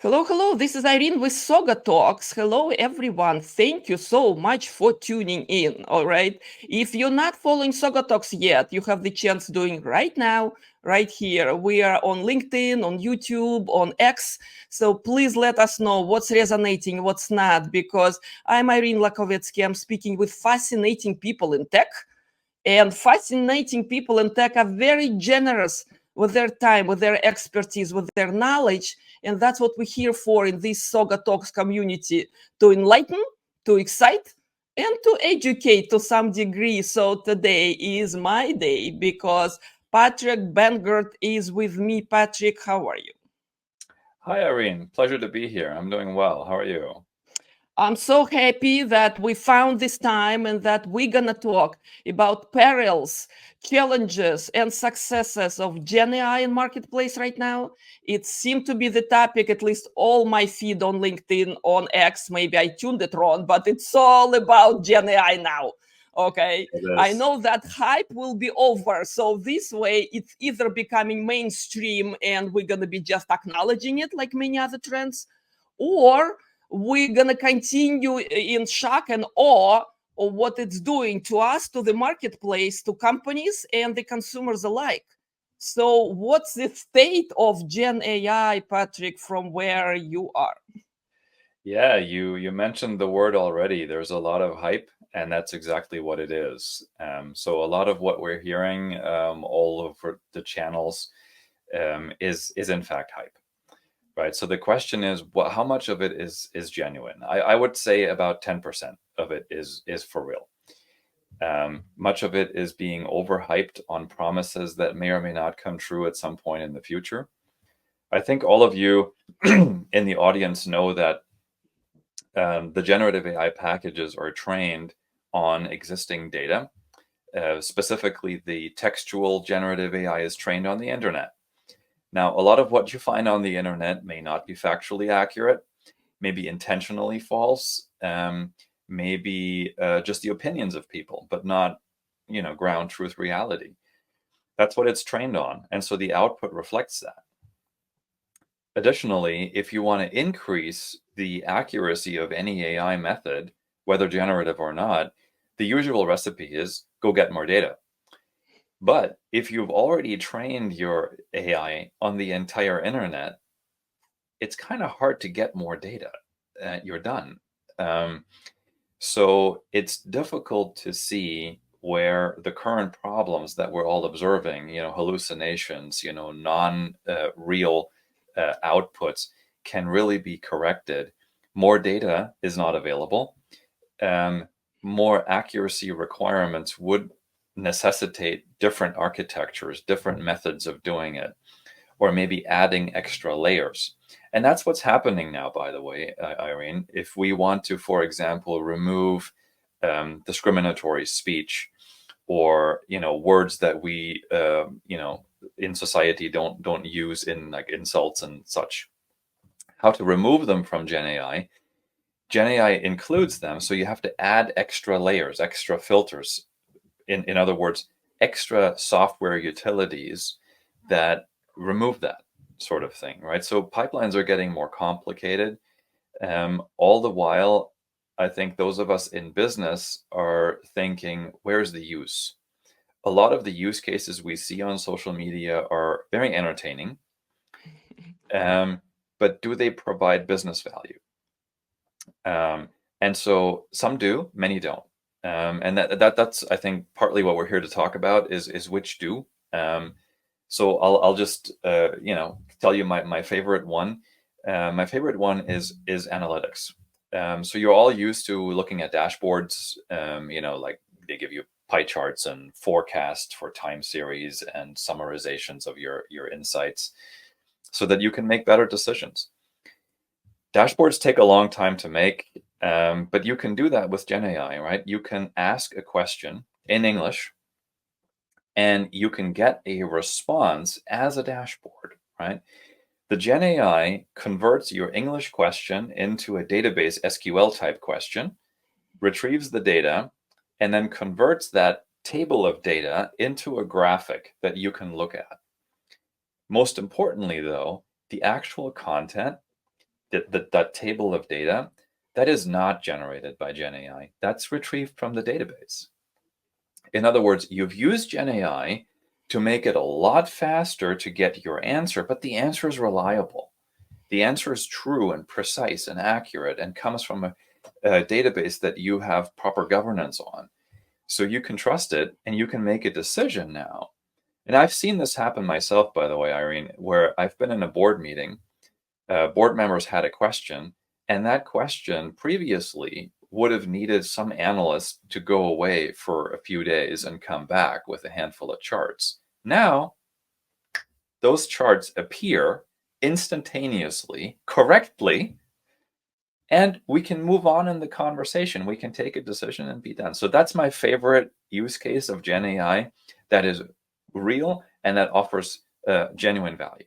Hello, hello. This is Irene with SaugaTalks. Hello, everyone. Thank you so much for tuning in. All right. If you're not following SaugaTalks yet, you have the chance doing right now, right here. We are on LinkedIn, on YouTube, on X. So please let us know what's resonating, what's not, because I'm Irene Lyakovetsky. I'm speaking with fascinating people in tech. And fascinating people in tech are very generous with their time, with their expertise, with their knowledge. And that's what we're here for in this SaugaTalks community, to enlighten, to excite, and to educate to some degree. So today is my day because Patrick Bangert is with me. Patrick, how are you? Hi, Irene. Pleasure to be here. I'm doing well. How are you? I'm so happy that we found this time and that we're going to talk about perils, challenges, and successes of GenAI in marketplace right now. It seemed to be the topic, at least all my feed on LinkedIn, on X. Maybe I tuned it wrong, but it's all about GenAI now. Okay. It I is. know that hype will be over. So this way, it's either becoming mainstream and we're going to be just acknowledging it like many other trends, or we're going to continue in shock and awe of what it's doing to us, to the marketplace, to companies, and the consumers alike. So, what's the state of Gen AI, Patrick, from where you are? Yeah, you mentioned the word already. There's a lot of hype, and that's exactly what it is. So a lot of what we're hearing all over the channels is in fact hype, right? So the question is, how much of it is genuine? I would say about 10% of it is for real. Much of it is being overhyped on promises that may or may not come true at some point in the future. I think all of you in the audience know that the generative AI packages are trained on existing data. Specifically, the textual generative AI is trained on the internet. Now, a lot of what you find on the internet may not be factually accurate, maybe intentionally false, maybe just the opinions of people, but not, ground truth reality. That's what it's trained on, and so the output reflects that. Additionally, if you want to increase the accuracy of any AI method, whether generative or not, the usual recipe is go get more data. But if you've already trained your AI on the entire internet, it's kind of hard to get more data. You're done. Um, so it's difficult to see where the current problems that we're all observing, hallucinations, non-real outputs can really be corrected. More data is not available. Um, More accuracy requirements would necessitate different architectures, different methods of doing it, or maybe adding extra layers. And that's what's happening now, by the way, Irene. If we want to, for example, remove discriminatory speech or words that we in society don't use in like insults and such, how to remove them from Gen AI includes them, so you have to add extra layers, extra filters, in other words, extra software utilities that remove that sort of thing, right? So pipelines are getting more complicated. All the while, I think those of us in business are thinking, where's the use? A lot of the use cases we see on social media are very entertaining, but do they provide business value? And so some do, many don't. And that's I think partly what we're here to talk about is which do. So I'll just tell you my favorite one. My favorite one is analytics. So you're all used to looking at dashboards. Like they give you pie charts and forecasts for time series and summarizations of your insights, so that you can make better decisions. Dashboards take a long time to make, but you can do that with GenAI, right? You can ask a question in English and you can get a response as a dashboard, right? The GenAI converts your English question into a database SQL type question, retrieves the data, and then converts that table of data into a graphic that you can look at. Most importantly, though, the actual content that table of data, that is not generated by GenAI. That's retrieved from the database. In other words, you've used GenAI to make it a lot faster to get your answer, but the answer is reliable. The answer is true and precise and accurate and comes from a database that you have proper governance on. So you can trust it and you can make a decision now. And I've seen this happen myself, by the way, Irene, where I've been in a board meeting, board members had a question, and that question previously would have needed some analyst to go away for a few days and come back with a handful of charts. Now, those charts appear instantaneously, correctly, and we can move on in the conversation. We can take a decision and be done. So that's my favorite use case of GenAI that is real and that offers genuine value.